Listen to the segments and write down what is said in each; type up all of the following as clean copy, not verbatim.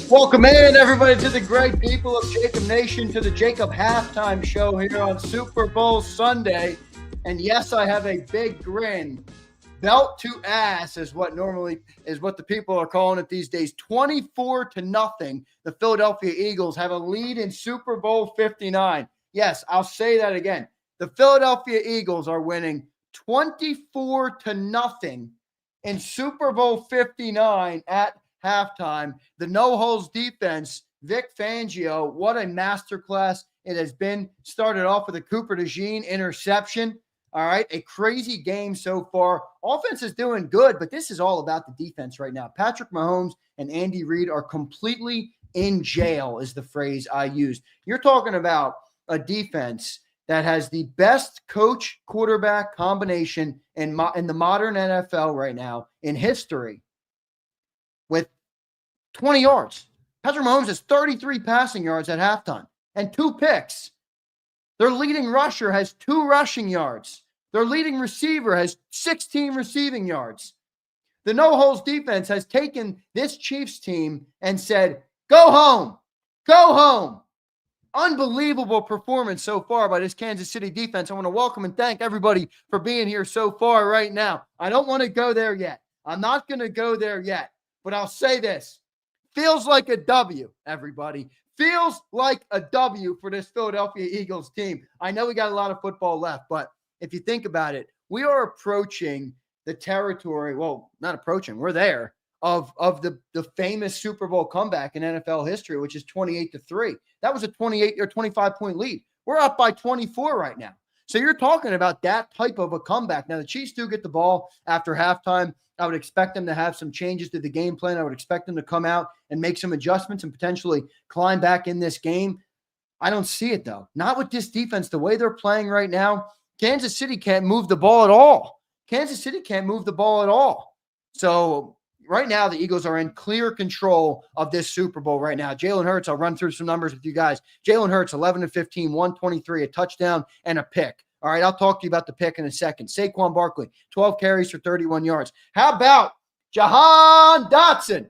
Welcome in, everybody, to the great people of JAKIB Nation, to the JAKIB Halftime Show here on Super Bowl Sunday. And yes, I have a big grin. Belt to ass is what the people are calling it these days. 24-0. The Philadelphia Eagles have a lead in Super Bowl 59. Yes, I'll say that again. The Philadelphia Eagles are winning 24-0 in Super Bowl 59 at halftime. The no-holds defense, Vic Fangio, what a masterclass it has been. Started off with a Cooper DeJean interception. All right, a crazy game so far. Offense is doing good, but this is all about the defense right now. Patrick Mahomes and Andy Reid are completely in jail, is the phrase I used. You're talking about a defense that has the best coach-quarterback combination in the modern NFL right now in history, with 20 yards. Patrick Mahomes has 33 passing yards at halftime and 2 picks. Their leading rusher has 2 rushing yards. Their leading receiver has 16 receiving yards. The no-holds defense has taken this Chiefs team and said, go home. Go home. Unbelievable performance so far by this Kansas City defense. I want to welcome and thank everybody for being here so far right now. I don't want to go there yet. I'm not going to go there yet. But I'll say this, feels like a W, everybody. Feels like a W for this Philadelphia Eagles team. I know we got a lot of football left, but if you think about it, we are approaching the territory, well, not approaching, we're there, of the famous Super Bowl comeback in NFL history, which is 28-3. That was a 28 or 25-point lead. We're up by 24 right now. So you're talking about that type of a comeback. Now, the Chiefs do get the ball after halftime. I would expect them to have some changes to the game plan. I would expect them to come out and make some adjustments and potentially climb back in this game. I don't see it, though. Not with this defense. The way they're playing right now, Kansas City can't move the ball at all. Kansas City can't move the ball at all. So right now, the Eagles are in clear control of this Super Bowl right now. Jalen Hurts, I'll run through some numbers with you guys. Jalen Hurts, 11-15, 123, a touchdown, and a pick. All right, I'll talk to you about the pick in a second. Saquon Barkley, 12 carries for 31 yards. How about Jahan Dotson?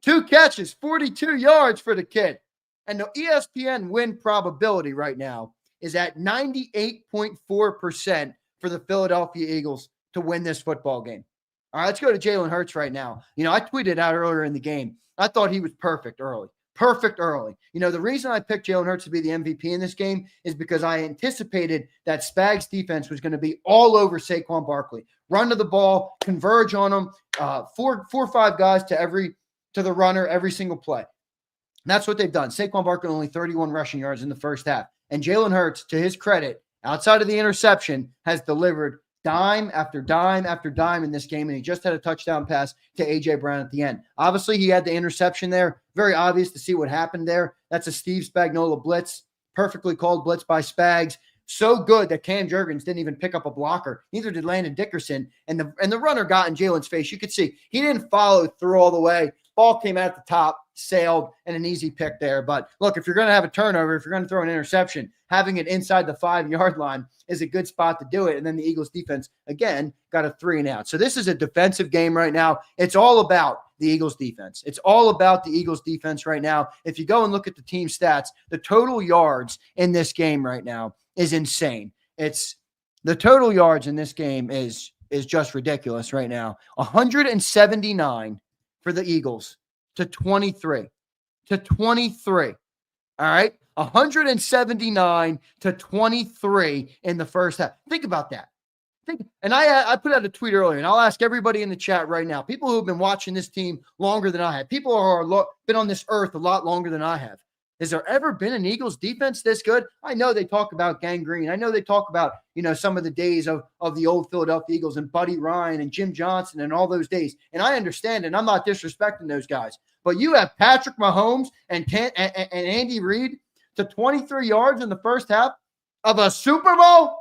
2 catches, 42 yards for the kid. And the ESPN win probability right now is at 98.4% for the Philadelphia Eagles to win this football game. All right, let's go to Jalen Hurts right now. You know, I tweeted out earlier in the game, I thought he was perfect early. Perfect early. You know, the reason I picked Jalen Hurts to be the MVP in this game is because I anticipated that Spags defense was going to be all over Saquon Barkley. Run to the ball, converge on him, 4 or 5 guys to the runner every single play. And that's what they've done. Saquon Barkley only 31 rushing yards in the first half. And Jalen Hurts, to his credit, outside of the interception, has delivered dime after dime after dime in this game, and he just had a touchdown pass to A.J. Brown at the end. Obviously, he had the interception there. Very obvious to see what happened there. That's a Steve Spagnuolo blitz, perfectly called blitz by Spags. So good that Cam Jurgens didn't even pick up a blocker. Neither did Landon Dickerson, and the runner got in Jalen's face. You could see he didn't follow through all the way. Ball came out the top, sailed, and an easy pick there. But look, if you're going to have a turnover, if you're going to throw an interception, having it inside the 5-yard line is a good spot to do it. And then the Eagles defense, again, got a 3-and-out. So this is a defensive game right now. It's all about the Eagles defense. It's all about the Eagles defense right now. If you go and look at the team stats, the total yards in this game right now is insane. The total yards in this game is just ridiculous right now. 179 for the Eagles to 23. To 23. All right? 179 to 23 in the first half. Think about that. And I put out a tweet earlier, and I'll ask everybody in the chat right now, people who have been watching this team longer than I have, people who are been on this earth a lot longer than I have. Has there ever been an Eagles defense this good? I know they talk about gangrene. I know they talk about, some of the days of the old Philadelphia Eagles and Buddy Ryan and Jim Johnson and all those days. And I understand, and I'm not disrespecting those guys. But you have Patrick Mahomes and Andy Reid to 23 yards in the first half of a Super Bowl?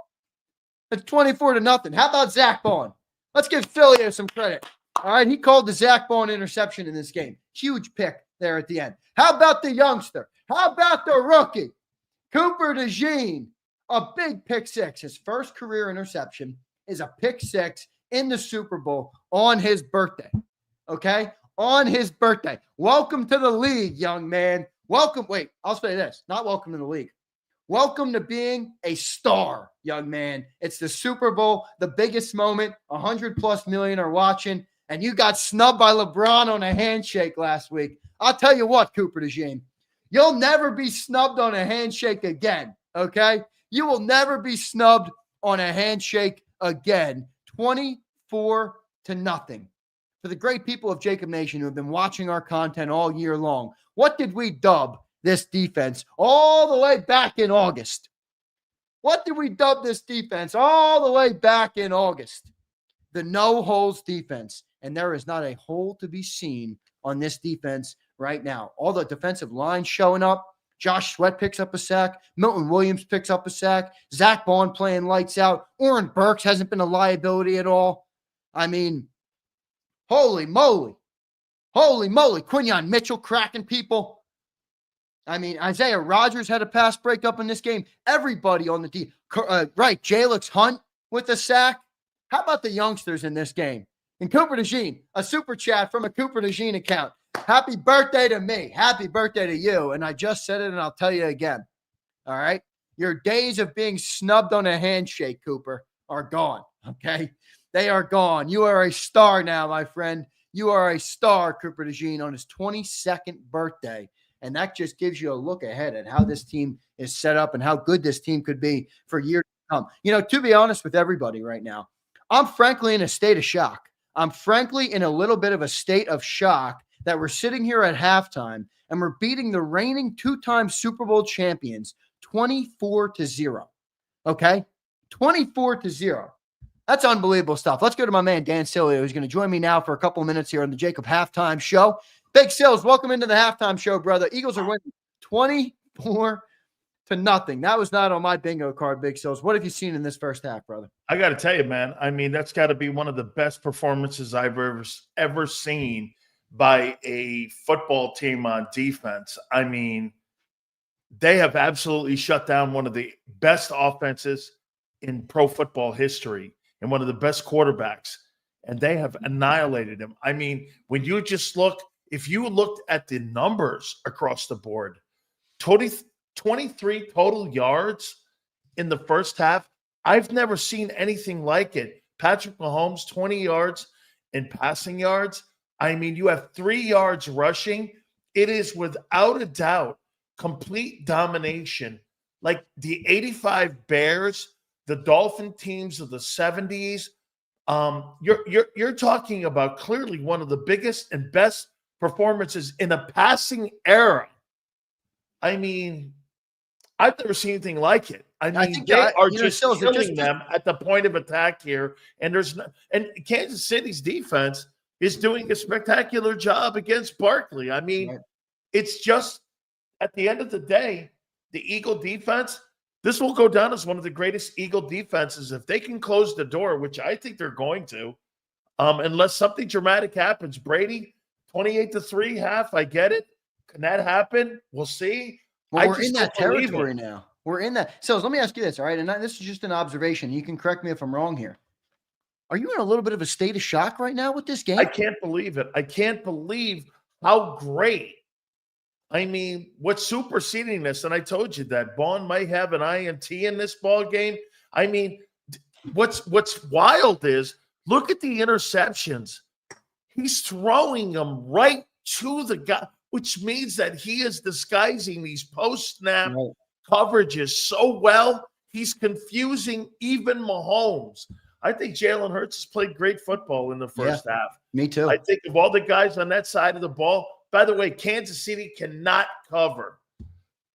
It's 24-0. How about Zach Bond? Let's give Sileo some credit. All right, he called the Zach Bond interception in this game. Huge pick there at the end. How about the youngster? How about the rookie? Cooper DeJean, a big pick six. His first career interception is a pick six in the Super Bowl on his birthday. Okay? On his birthday. Welcome to the league, young man. Welcome. Wait, I'll say this. Not welcome to the league. Welcome to being a star, young man. It's the Super Bowl, the biggest moment. 100+ million are watching, and you got snubbed by LeBron on a handshake last week. I'll tell you what, Cooper DeJean, you'll never be snubbed on a handshake again, okay? You will never be snubbed on a handshake again. 24-0. For the great people of JAKIB Nation who have been watching our content all year long, what did we dub this defense all the way back in August? What did we dub this defense all the way back in August? The no-holes defense. And there is not a hole to be seen on this defense right now. All the defensive line showing up. Josh Sweat picks up a sack. Milton Williams picks up a sack. Zach Bond playing lights out. Oren Burks hasn't been a liability at all. I mean, holy moly. Holy moly. Quinyon Mitchell cracking people. I mean, Isaiah Rodgers had a pass breakup in this game. Everybody on the team. Right, Jalix Hunt with a sack. How about the youngsters in this game? And Cooper DeJean, a super chat from a Cooper DeJean account. Happy birthday to me. Happy birthday to you. And I just said it, and I'll tell you again. All right? Your days of being snubbed on a handshake, Cooper, are gone. Okay? They are gone. You are a star now, my friend. You are a star, Cooper DeJean, on his 22nd birthday. And that just gives you a look ahead at how this team is set up and how good this team could be for years to come. To be honest with everybody right now, I'm frankly in a state of shock. I'm frankly in a little bit of a state of shock that we're sitting here at halftime and we're beating the reigning two-time Super Bowl champions 24-0. Okay? 24-0. That's unbelievable stuff. Let's go to my man, Dan Sileo, who's going to join me now for a couple of minutes here on the JAKIB Halftime Show. Big Sills, welcome into the halftime show, brother. Eagles are winning 24-0. That was not on my bingo card, Big Sills. What have you seen in this first half, brother? I got to tell you, man, I mean, that's got to be one of the best performances I've ever seen by a football team on defense. I mean, they have absolutely shut down one of the best offenses in pro football history and one of the best quarterbacks, and they have annihilated him. I mean, when you just look, if you looked at the numbers across the board, 23 total yards in the first half. I've never seen anything like it. Patrick Mahomes, 20 yards in passing yards. I mean, you have 3 yards rushing. It is without a doubt complete domination. Like the 85 Bears, the Dolphin teams of the 70s. You're talking about clearly one of the biggest and best performances in a passing era. I mean, I've never seen anything like it. I mean, they are just killing them at the point of attack here. And and Kansas City's defense is doing a spectacular job against Barkley. I mean, It's just at the end of the day, the Eagle defense, this will go down as one of the greatest Eagle defenses. If they can close the door, which I think they're going to, unless something dramatic happens. Brady, 28-3 half, I get it. Can that happen? We'll see. Well, we're in that territory now. We're in that. So let me ask you this, all right? And this is just an observation. You can correct me if I'm wrong here. Are you in a little bit of a state of shock right now with this game? I can't believe it. I can't believe how great. I mean, what's superseding this? And I told you that Bond might have an INT in this ball game. I mean, what's wild is look at the interceptions. He's throwing them right to the guy, which means that he is disguising these post-snap coverages so well, he's confusing even Mahomes. I think Jalen Hurts has played great football in the first half. Me too. I think of all the guys on that side of the ball, by the way, Kansas City cannot cover.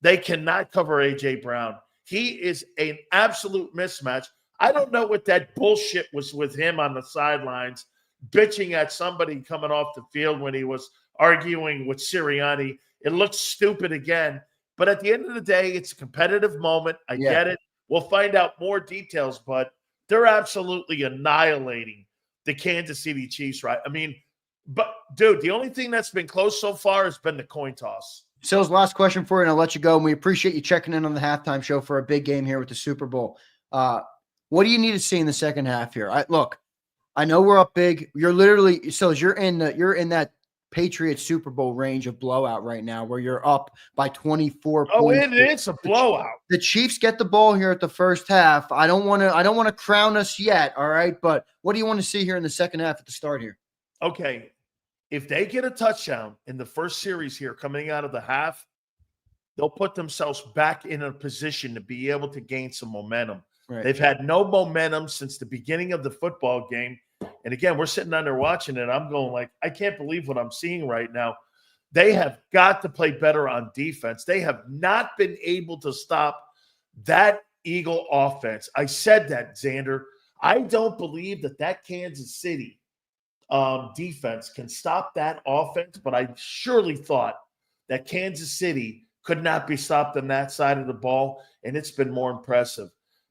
They cannot cover A.J. Brown. He is an absolute mismatch. I don't know what that bullshit was with him on the sidelines, bitching at somebody coming off the field when he was arguing with Sirianni. It looks stupid again. But at the end of the day, it's a competitive moment. I get it. We'll find out more details, but they're absolutely annihilating the Kansas City Chiefs, right? I mean, but, dude, the only thing that's been close so far has been the coin toss. Sills, last question for you, and I'll let you go. And we appreciate you checking in on the halftime show for a big game here with the Super Bowl. What do you need to see in the second half here? Look, I know we're up big. You're literally – Sills, you're in that Patriots Super Bowl range of blowout right now where you're up by 24 points. Oh, it's a blowout. The Chiefs get the ball here at the first half. I don't want to crown us yet, all right? But what do you want to see here in the second half at the start here? Okay. If they get a touchdown in the first series here coming out of the half, they'll put themselves back in a position to be able to gain some momentum. Right. They've had no momentum since the beginning of the football game. And again, we're sitting down there watching it. I'm going like, I can't believe what I'm seeing right now. They have got to play better on defense. They have not been able to stop that Eagle offense. I said that, Zander. I don't believe that Kansas City defense can stop that offense, but I surely thought that Kansas City could not be stopped on that side of the ball, and it's been more impressive.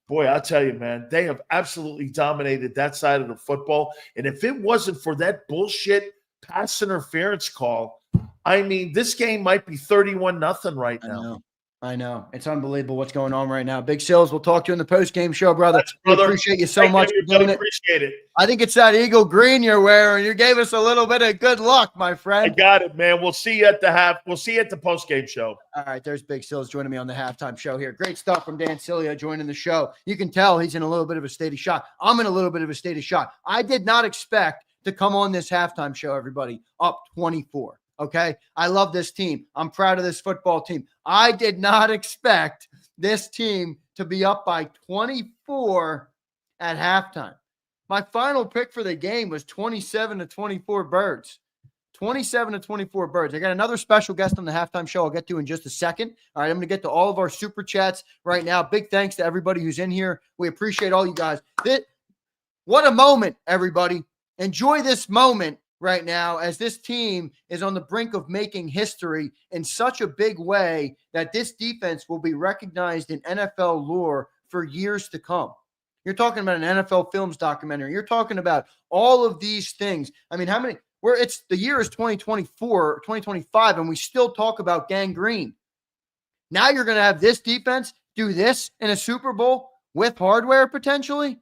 Boy, I'll tell you, man, they have absolutely dominated that side of the football. And if it wasn't for that bullshit pass interference call, I mean, this game might be 31-0 right now. I know. It's unbelievable what's going on right now. Big Sills, we'll talk to you in the post-game show, brother. We appreciate you so much for doing it. Appreciate it. I think it's that Eagle green you're wearing. You gave us a little bit of good luck, my friend. I got it, man. We'll see you at the half. We'll see you at the post-game show. All right, there's Big Sills joining me on the halftime show here. Great stuff from Dan Sileo joining the show. You can tell he's in a little bit of a state of shock. I'm in a little bit of a state of shock. I did not expect to come on this halftime show, everybody, up 24. Okay, I love this team. I'm proud of this football team. I did not expect this team to be up by 24 at halftime. My final pick for the game was 27-24 Birds. 27-24 Birds. I got another special guest on the halftime show I'll get to in just a second. All right, I'm going to get to all of our super chats right now. Big thanks to everybody who's in here. We appreciate all you guys. What a moment, everybody. Enjoy this moment right now as this team is on the brink of making history in such a big way that this defense will be recognized in NFL lore for years to come. You're talking about an NFL Films documentary. You're talking about all of these things. I mean, the year is 2024, 2025, and we still talk about gangrene. Now you're going to have this defense do this in a Super Bowl with hardware potentially?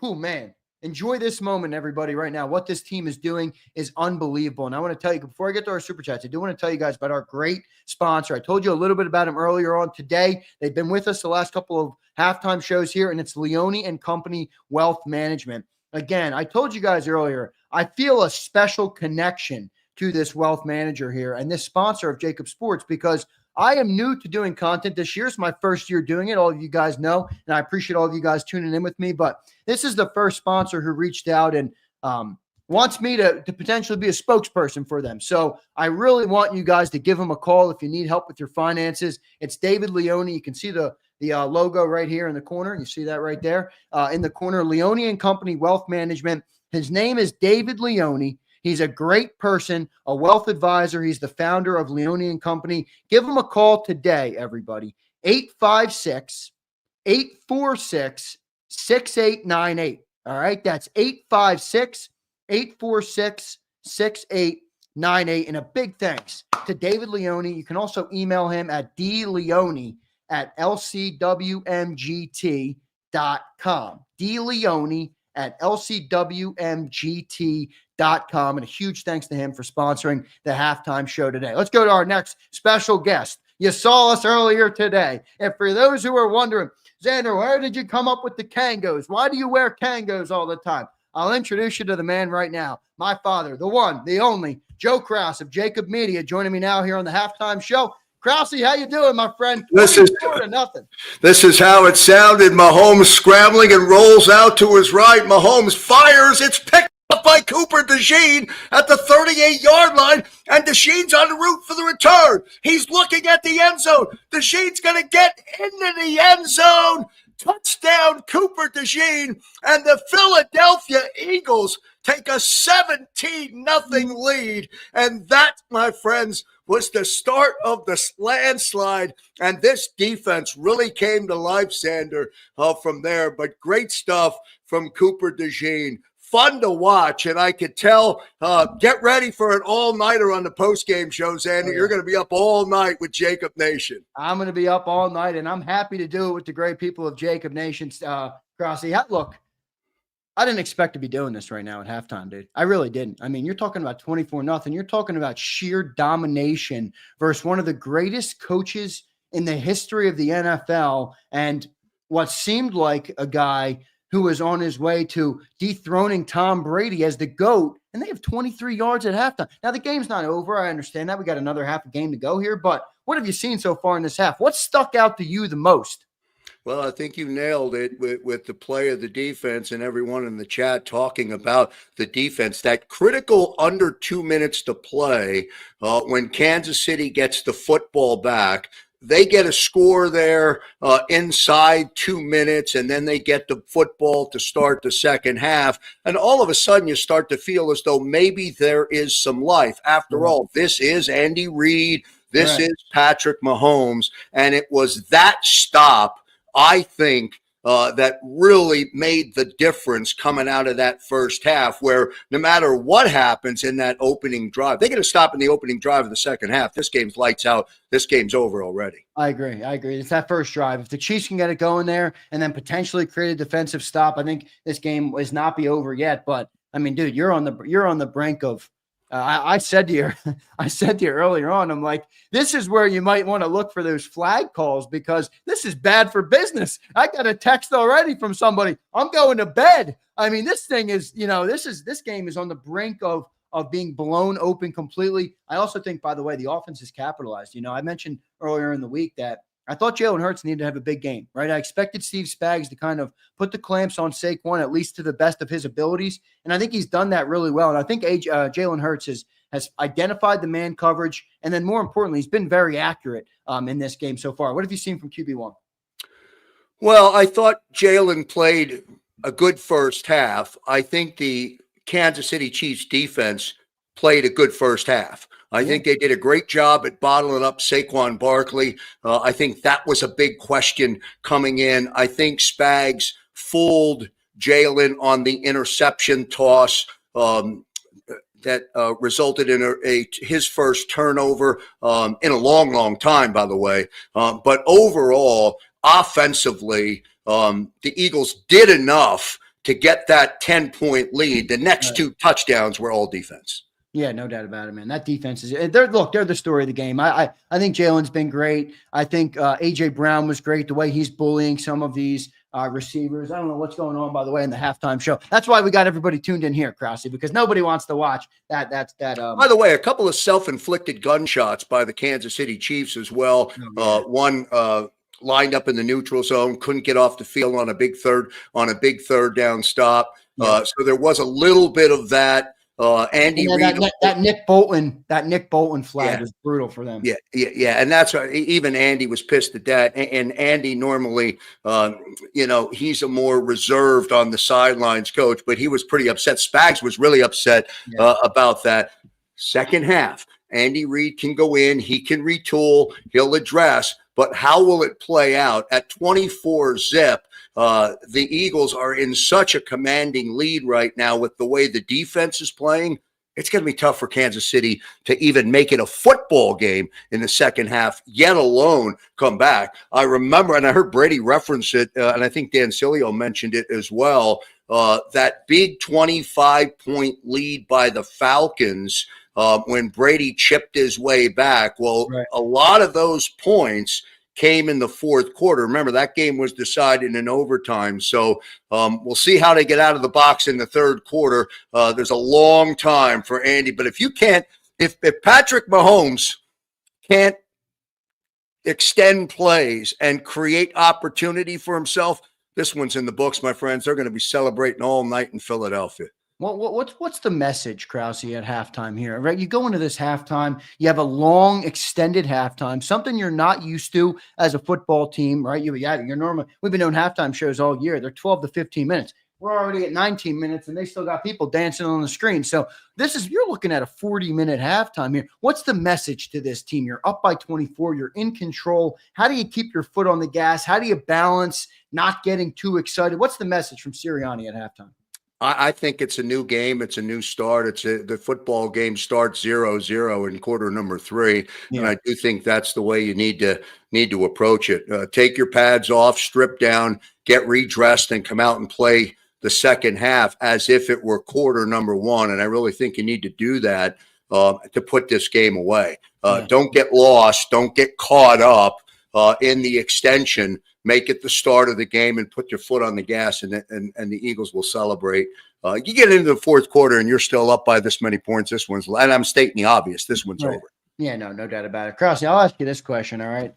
Oh, man. Enjoy this moment, everybody, right now. What this team is doing is unbelievable. And I want to tell you, before I get to our super chats, I do want to tell you guys about our great sponsor. I told you a little bit about him earlier on today. They've been with us the last couple of halftime shows here, and it's Leone & Company Wealth Management. Again, I told you guys earlier, I feel a special connection to this wealth manager here and this sponsor of JAKIB Sports because I am new to doing content this year. It's my first year doing it. All of you guys know, and I appreciate all of you guys tuning in with me. But this is the first sponsor who reached out and wants me to potentially be a spokesperson for them. So I really want you guys to give them a call if you need help with your finances. It's David Leone. You can see the logo right here in the corner. You see that right there in the corner. Leone & Company Wealth Management. His name is David Leone. He's a great person, a wealth advisor. He's the founder of Leone & Company. Give him a call today, everybody. 856-846-6898. All right, that's 856-846-6898. And a big thanks to David Leone. You can also email him at dleone@lcwmgt.com. dleone@lcwmgt.com. And a huge thanks to him for sponsoring the halftime show today. Let's go to our next special guest. You saw us earlier today. And for those who are wondering, Zander, where did you come up with the Kangos? Why do you wear Kangos all the time? I'll introduce you to the man right now. My father, the one, the only, Joe Krauss of JAKIB Media, joining me now here on the halftime show. Krause, how you doing, my friend? This is how it sounded. Mahomes scrambling and rolls out to his right. Mahomes fires. It's picked up by Cooper DeJean at the 38-yard line, and DeJean's en route for the return. He's looking at the end zone. DeJean's going to get into the end zone. Touchdown, Cooper DeJean, and the Philadelphia Eagles take a 17-0 lead. And that, my friends, was the start of the landslide. And this defense really came to life, Zander, from there. But great stuff from Cooper DeJean. Fun to watch, and I could tell, get ready for an all-nighter on the post-game show, Zander. Oh, yeah. You're going to be up all night with JAKIB Nation. I'm going to be up all night, and I'm happy to do it with the great people of JAKIB Nation. Krause, look, I didn't expect to be doing this right now at halftime, dude. I really didn't. I mean, you're talking about 24-0. You're talking about sheer domination versus one of the greatest coaches in the history of the NFL, and what seemed like a guy who was on his way to dethroning Tom Brady as the GOAT, and they have 23 yards at halftime. Now, the game's not over. I understand that. We got another half a game to go here, but what have you seen so far in this half? What stuck out to you the most? Well, I think you nailed it with the play of the defense, and everyone in the chat talking about the defense. That critical under 2 minutes to play, when Kansas City gets the football back, they get a score there inside 2 minutes, and then they get the football to start the second half. And all of a sudden, you start to feel as though maybe there is some life. After all, this is Andy Reid. This is Patrick Mahomes. And it was that stop, I think, that really made the difference coming out of that first half, where no matter what happens in that opening drive, they get a stop in the opening drive of the second half. This game's lights out. This game's over already. I agree. It's that first drive. If the Chiefs can get it going there and then potentially create a defensive stop, I think this game is not be over yet. But I mean, dude, you're on the brink of. I said to you earlier on, I'm like, this is where you might want to look for those flag calls, because this is bad for business. I got a text already from somebody. I'm going to bed. I mean, this thing is, this game is on the brink of being blown open completely. I also think, by the way, the offense is capitalized. I mentioned earlier in the week that I thought Jalen Hurts needed to have a big game, right? I expected Steve Spags to kind of put the clamps on Saquon, at least to the best of his abilities. And I think he's done that really well. And I think Jalen Hurts has identified the man coverage. And then more importantly, he's been very accurate in this game so far. What have you seen from QB1? Well, I thought Jalen played a good first half. I think the Kansas City Chiefs defense played a good first half. I think they did a great job at bottling up Saquon Barkley. I think that was a big question coming in. I think Spags fooled Jalen on the interception toss that resulted in his first turnover in a long, long time, by the way. But overall, offensively, the Eagles did enough to get that 10-point lead. The next two touchdowns were all defense. Yeah, no doubt about it, man. That defense they're the story of the game. I think Jalen's been great. I think A.J. Brown was great, the way he's bullying some of these receivers. I don't know what's going on, by the way, in the halftime show. That's why we got everybody tuned in here, Krause, because nobody wants to watch that. By the way, a couple of self-inflicted gunshots by the Kansas City Chiefs as well. One lined up in the neutral zone, couldn't get off the field on a big third down stop. So there was a little bit of that. Andy Reid, that Nick Bolton flag was brutal for them. Yeah, and that's why even Andy was pissed at that. And Andy normally, he's a more reserved on the sidelines coach, but he was pretty upset. Spags was really upset about that. Second half, Andy Reid can go in, he can retool, he'll address. But how will it play out at 24-zip? The Eagles are in such a commanding lead right now with the way the defense is playing. It's going to be tough for Kansas City to even make it a football game in the second half, yet alone come back. I remember, and I heard Brady reference it, and I think Dan Sileo mentioned it as well, that big 25-point lead by the Falcons when Brady chipped his way back. Well, a lot of those points came in the fourth quarter. Remember, that game was decided in overtime. So we'll see how they get out of the box in the third quarter. There's a long time for Andy. But if Patrick Mahomes can't extend plays and create opportunity for himself, this one's in the books, my friends. They're going to be celebrating all night in Philadelphia. What's the message, Krause, at halftime here? Right, you go into this halftime, you have a long, extended halftime, something you're not used to as a football team, right? You're normal. We've been doing halftime shows all year. They're 12 to 15 minutes. We're already at 19 minutes, and they still got people dancing on the screen. So you're looking at a 40-minute halftime here. What's the message to this team? You're up by 24. You're in control. How do you keep your foot on the gas? How do you balance not getting too excited? What's the message from Sirianni at halftime? I think it's a new game. It's a new start. The football game starts 0-0 in quarter number 3. Yeah. And I do think that's the way you need to approach it. Take your pads off, strip down, get redressed, and come out and play the second half as if it were quarter number 1. And I really think you need to do that to put this game away. Don't get lost. Don't get caught up in the extension. Make it the start of the game and put your foot on the gas, and the Eagles will celebrate. You get into the fourth quarter and you're still up by this many points. And I'm stating the obvious. This one's over. Yeah, no doubt about it. Krause, I'll ask you this question, all right?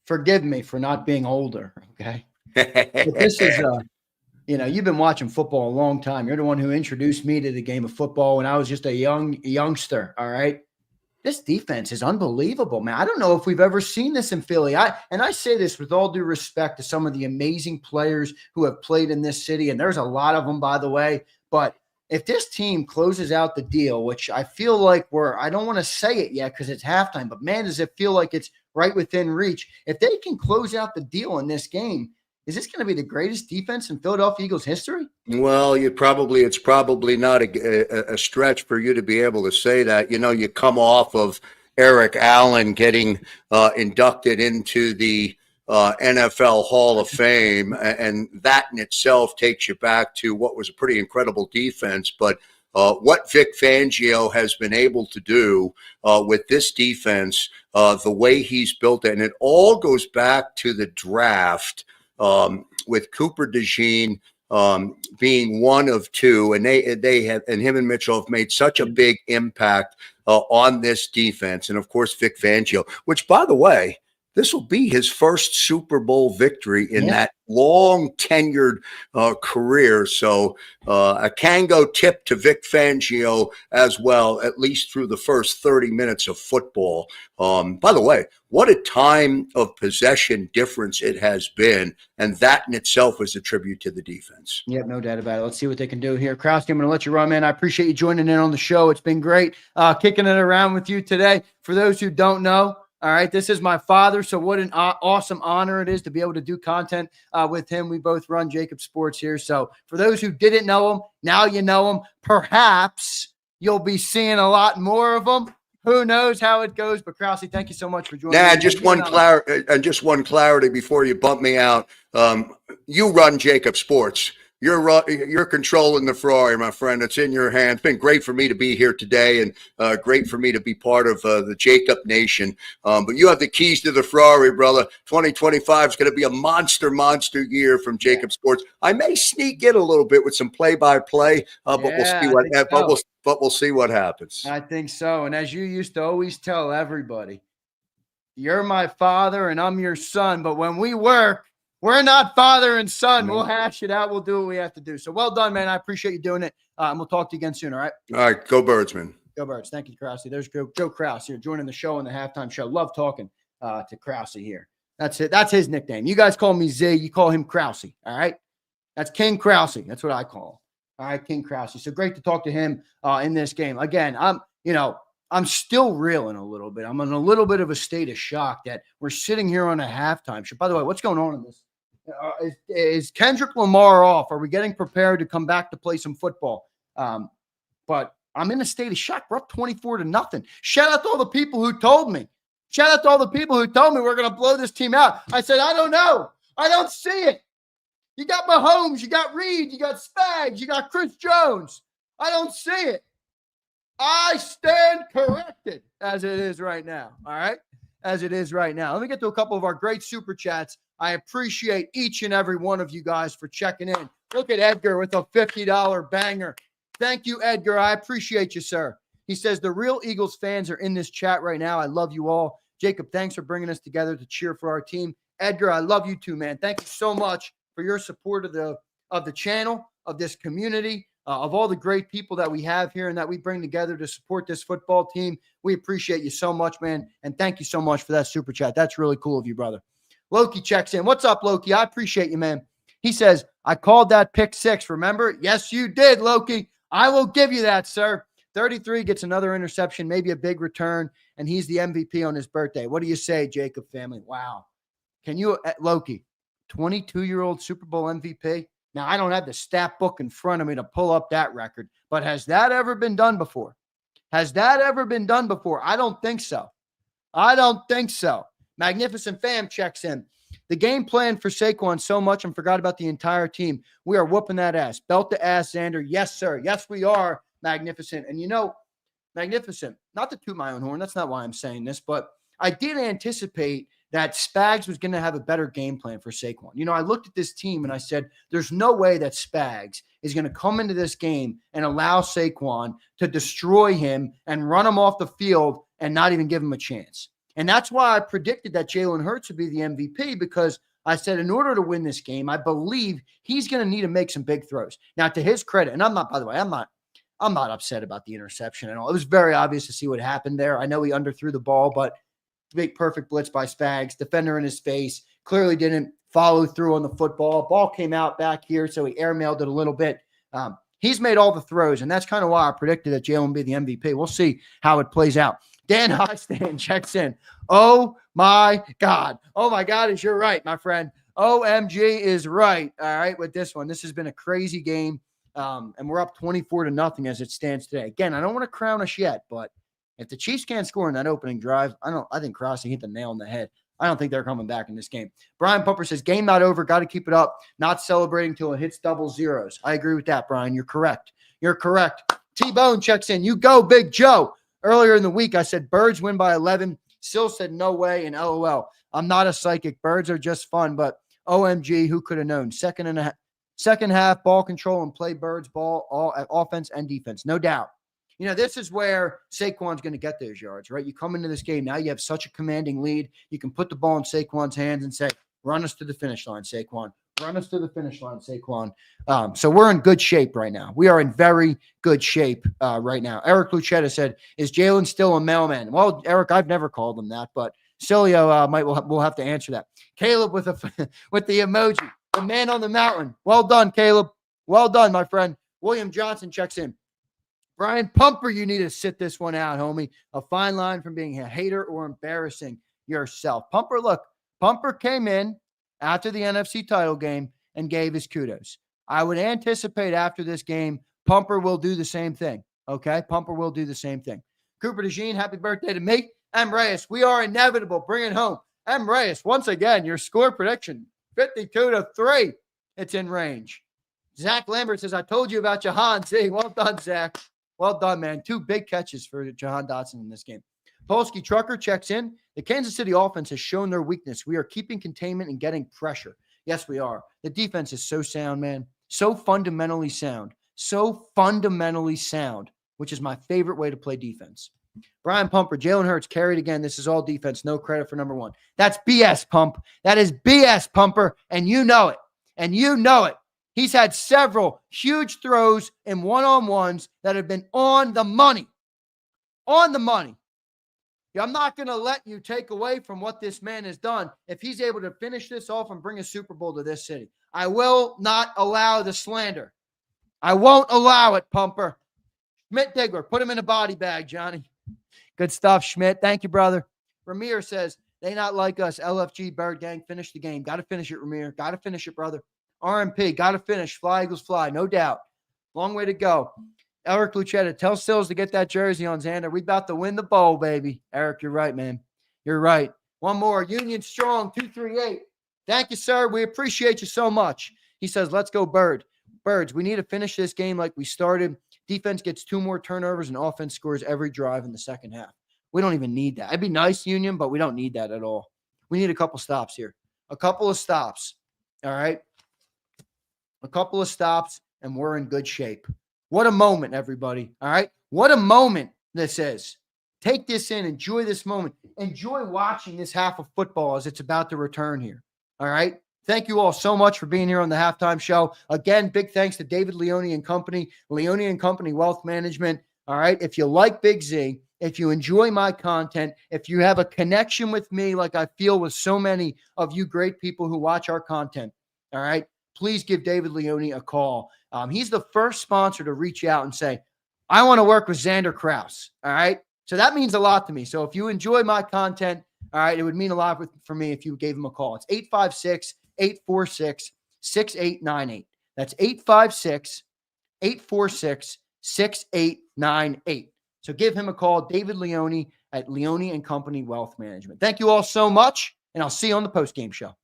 Forgive me for not being older, okay? But this is, you've been watching football a long time. You're the one who introduced me to the game of football when I was just a youngster, all right? This defense is unbelievable, man. I don't know if we've ever seen this in Philly. I say this with all due respect to some of the amazing players who have played in this city, and there's a lot of them, by the way. But if this team closes out the deal, which I feel like I don't want to say it yet because it's halftime, but man, does it feel like it's right within reach. If they can close out the deal in this game, is this going to be the greatest defense in Philadelphia Eagles history? Well, it's probably not a stretch for you to be able to say that. You come off of Eric Allen getting inducted into the NFL Hall of Fame, and that in itself takes you back to what was a pretty incredible defense. But what Vic Fangio has been able to do with this defense, the way he's built it, and it all goes back to the draft. With Cooper DeJean being one of 2, and him and Mitchell have made such a big impact on this defense, and of course Vic Fangio, which, by the way, this will be his first Super Bowl victory in that long tenured career. So a Kango tip to Vic Fangio as well, at least through the first 30 minutes of football. By the way, what a time of possession difference it has been. And that in itself is a tribute to the defense. Yep, no doubt about it. Let's see what they can do here. Krause, I'm going to let you run, man. I appreciate you joining in on the show. It's been great kicking it around with you today. For those who don't know, all right, this is my father, so what an awesome honor it is to be able to do content with him. We both run JAKIB Sports here. So for those who didn't know him, now you know him. Perhaps you'll be seeing a lot more of them. Who knows how it goes? But Krause, thank you so much for joining me. Just one clarity before you bump me out. You run JAKIB Sports. You're controlling the Ferrari, my friend. It's in your hands. It's been great for me to be here today, and great for me to be part of the JAKIB Nation. But you have the keys to the Ferrari, brother. 2025 is going to be a monster year from JAKIB Sports. I may sneak in a little bit with some play-by-play, but we'll see we'll see what happens. I think so. And as you used to always tell everybody, you're my father and I'm your son. But when we work, we're not father and son. We'll hash it out. We'll do what we have to do. So well done, man. I appreciate you doing it. And we'll talk to you again soon, all right? All right. Go Birds, man. Go Birds. Thank you, Krause. There's Joe Krauss here joining the show on the halftime show. Love talking to Krause here. That's it. That's his nickname. You guys call me Z. You call him Krause, all right? That's King Krause. That's what I call him. All right, King Krause. So great to talk to him in this game. Again, I'm still reeling a little bit. I'm in a little bit of a state of shock that we're sitting here on a halftime show. By the way, what's going on in this? Is Kendrick Lamar off? Are we getting prepared to come back to play some football? But I'm in a state of shock. We're up 24-0. Shout out to all the people who told me. Shout out to all the people who told me we're going to blow this team out. I said, I don't know. I don't see it. You got Mahomes, you got Reed, you got Spags, you got Chris Jones. I don't see it. I stand corrected as it is right now. All right? As it is right now. Let me get to a couple of our great super chats. I appreciate each and every one of you guys for checking in. Look at Edgar with a $50 banger. Thank you, Edgar. I appreciate you, sir. He says, the real Eagles fans are in this chat right now. I love you all. JAKIB, thanks for bringing us together to cheer for our team. Edgar, I love you too, man. Thank you so much for your support of the channel. of this community, of all the great people that we have here and that we bring together to support this football team. We appreciate you so much, man. And thank you so much for that super chat. That's really cool of you, brother. Loki checks in. What's up, Loki? I appreciate you, man. He says, I called that pick 6. Remember? Yes, you did, Loki. I will give you that, sir. 33 gets another interception, maybe a big return, and he's the MVP on his birthday. What do you say, JAKIB family? Wow. Can you, Loki, 22-year-old Super Bowl MVP? Now, I don't have the stat book in front of me to pull up that record, but has that ever been done before? Has that ever been done before? I don't think so. I don't think so. Magnificent Fam checks in. The game plan for Saquon so much and forgot about the entire team. We are whooping that ass. Belt the ass, Zander. Yes, sir. Yes, we are. Magnificent. And Magnificent, not to toot my own horn, that's not why I'm saying this, but I did anticipate that Spags was going to have a better game plan for Saquon. I looked at this team and I said, there's no way that Spags is going to come into this game and allow Saquon to destroy him and run him off the field and not even give him a chance. And that's why I predicted that Jalen Hurts would be the MVP, because I said, in order to win this game, I believe he's going to need to make some big throws. Now, to his credit, and I'm not upset about the interception at all. It was very obvious to see what happened there. I know he underthrew the ball, but big perfect blitz by Spags, defender in his face, clearly didn't follow through on the football. Ball came out back here, so he airmailed it a little bit. He's made all the throws, and that's kind of why I predicted that Jalen would be the MVP. We'll see how it plays out. Dan Hogstan checks in. Oh, my God. Oh, my God is you're right, my friend. OMG is right. All right, with this one. This has been a crazy game. And we're up 24-0 as it stands today. Again, I don't want to crown us yet, but if the Chiefs can't score in that opening drive, I think Krause hit the nail on the head. I don't think they're coming back in this game. Brian Pumper says, game not over. Got to keep it up. Not celebrating till it hits double zeros. I agree with that, Brian. You're correct. You're correct. T-Bone checks in. You go, Big Joe. Earlier in the week, I said Birds win by 11. Still said no way and LOL. I'm not a psychic. Birds are just fun, but OMG, who could have known? Second half, ball control and play Birds ball, all offense and defense. No doubt. This is where Saquon's going to get those yards, right? You come into this game, now you have such a commanding lead. You can put the ball in Saquon's hands and say, run us to the finish line, Saquon. Run us to the finish line, Saquon. So we're in good shape right now. We are in very good shape right now. Eric Lucetta said, is Jalen still a mailman? Well, Eric, I've never called him that, but Sileo will have to answer that. Caleb with the emoji, the man on the mountain. Well done, Caleb. Well done, my friend. William Johnson checks in. Brian Pumper, you need to sit this one out, homie. A fine line from being a hater or embarrassing yourself. Pumper came in after the NFC title game and gave his kudos. I would anticipate after this game, Pumper will do the same thing. Okay? Pumper will do the same thing. Cooper DeJean, happy birthday to me. M. Reyes, we are inevitable. Bring it home. M. Reyes, once again, your score prediction, 52-3. It's in range. Zach Lambert says, I told you about Jahan. See, well done, Zach. Well done, man. 2 big catches for Jahan Dotson in this game. Polsky Trucker checks in. The Kansas City offense has shown their weakness. We are keeping containment and getting pressure. Yes, we are. The defense is so sound, man. So fundamentally sound. So fundamentally sound, which is my favorite way to play defense. Brian Pumper, Jalen Hurts carried again. This is all defense. No credit for number 1. That's BS, Pump. That is BS, Pumper, and you know it. And you know it. He's had several huge throws in one-on-ones that have been on the money. On the money. I'm not going to let you take away from what this man has done if he's able to finish this off and bring a Super Bowl to this city. I will not allow the slander. I won't allow it, Pumper. Schmidt Digler, put him in a body bag, Johnny. Good stuff, Schmidt. Thank you, brother. Ramir says, they not like us. LFG Bird Gang, finish the game. Got to finish it, Ramir. Got to finish it, brother. RMP, got to finish. Fly, Eagles, fly. No doubt. Long way to go. Eric Lucetta, tell Sills to get that jersey on, Zander. We about to win the bowl, baby. Eric, you're right, man. You're right. One more. Union Strong, 238. Thank you, sir. We appreciate you so much. He says, let's go, Birds, we need to finish this game like we started. Defense gets 2 more turnovers and offense scores every drive in the second half. We don't even need that. It'd be nice, Union, but we don't need that at all. We need a couple stops here. A couple of stops. All right? A couple of stops, and we're in good shape. What a moment, everybody. All right? What a moment this is. Take this in. Enjoy this moment. Enjoy watching this half of football as it's about to return here. All right? Thank you all so much for being here on the Halftime Show. Again, big thanks to David Leone and Company, Leone and Company Wealth Management. All right. If you like Big Z, if you enjoy my content, if you have a connection with me like I feel with so many of you great people who watch our content, all right, please give David Leone a call. He's the first sponsor to reach out and say, I want to work with Zander Krause. All right. So that means a lot to me. So if you enjoy my content, all right, it would mean a lot for me if you gave him a call. It's 856-846-6898. That's 856-846-6898. So give him a call, David Leone at Leone and Company Wealth Management. Thank you all so much, and I'll see you on the postgame show.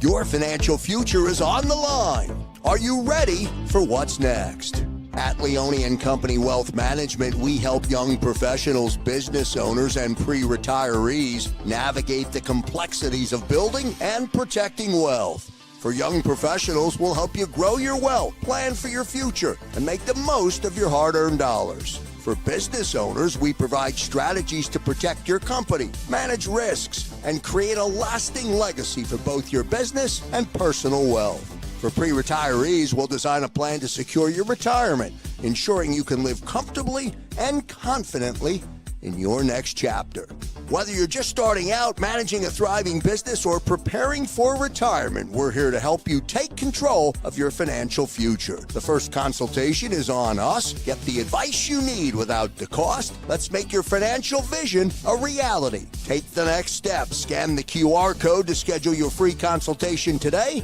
Your financial future is on the line. Are you ready for what's next? At Leone and Company Wealth Management, we help young professionals, business owners, and pre-retirees navigate the complexities of building and protecting wealth. For young professionals, we'll help you grow your wealth, plan for your future, and make the most of your hard-earned dollars. For business owners, we provide strategies to protect your company, manage risks, and create a lasting legacy for both your business and personal wealth. For pre-retirees, we'll design a plan to secure your retirement, ensuring you can live comfortably and confidently in your next chapter. Whether you're just starting out, managing a thriving business, or preparing for retirement, we're here to help you take control of your financial future. The first consultation is on us. Get the advice you need without the cost. Let's make your financial vision a reality. Take the next step. Scan the QR code to schedule your free consultation today.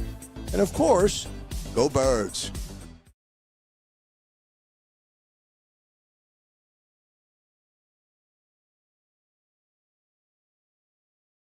And of course, go Birds.